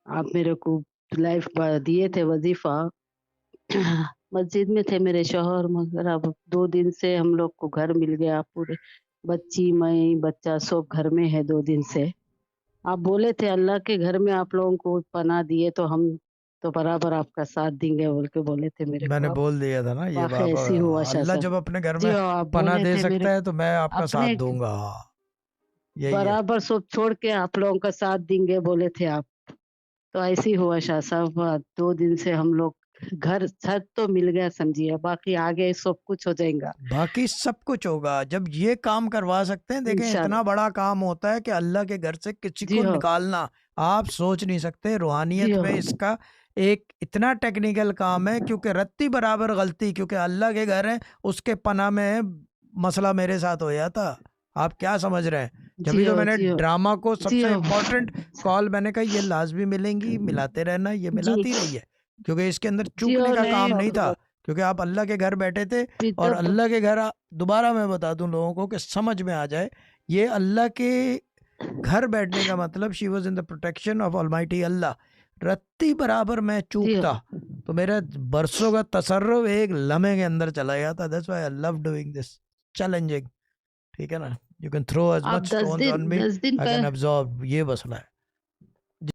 آپ میرے کو لائف دیے تھے وظیفہ مسجد میں تھے میرے شوہر، مگر اب 2 دن سے ہم لوگ کو گھر مل گیا پورے، بچی میں بچہ سب گھر میں ہے 2 دن سے۔ آپ بولے تھے اللہ کے گھر میں آپ لوگوں کو پناہ دیے تو ہم تو برابر آپ کا ساتھ دیں گے بول کے بولے تھے میرے میں کو۔ نے اب بول دیا تھا نا یہ واقعی بات، ایسی ہوا شاہ اللہ صاحب، جب اپنے گھر جی میں ہاں آپ پناہ بولے دے تھے میرے سکتا ہے تو میں آپ کا ساتھ اپنے دوں گا، یہی ہے۔ برابر سب چھوڑ کے آپ لوگوں کا ساتھ دیں گے بولے تھے آپ، تو ایسے ہی ہوا شاہ صاحب۔ 2 دن سے ہم لوگ گھر چھت تو مل گیا سمجھیے، باقی آگے سب کچھ ہو جائے گا باقی سب کچھ ہوگا جب یہ کام کروا سکتے ہیں۔ دیکھیں اتنا انشاءاللہ۔ بڑا کام ہوتا ہے کہ اللہ کے گھر سے کسی جی کو ہاں، نکالنا، آپ سوچ نہیں سکتے۔ جی روحانیت ہاں، میں اس کا ایک اتنا ٹیکنیکل کام ہے، کیونکہ رتی برابر غلطی، کیونکہ اللہ کے گھر ہے اس کے پناہ میں مسئلہ میرے ساتھ ہو جاتا۔ آپ کیا سمجھ رہے ہیں؟ جبھی جی تو ہاں، میں نے جی ہاں، ڈرامہ کو سب جی سے ہاں، امپورٹنٹ کال میں نے کہا یہ لازمی ملیں گی، ملاتے رہنا، یہ جی ملاتی رہی ہے، کیونکہ اس کے اندر جی چوکنے ہاں، کا نہیں کام نہیں تھا، کیونکہ آپ اللہ کے گھر بیٹھے تھے۔ اور تب اللہ کے گھر دوبارہ میں بتا دوں لوگوں کو کہ سمجھ میں آ جائے، یہ اللہ کے گھر بیٹھنے کا مطلب she was in the protection of almighty اللہ۔ رتی برابر میں جی چوکتا ہاں، تو میرا برسوں کا تصرف ایک لمحے کے اندر چلا گیا تھا۔ That's why I love doing this challenging، ٹھیک ہے نا؟ You can throw as آپ much this stones then on me, this then I can absorb، یہ مسئلہ ہے۔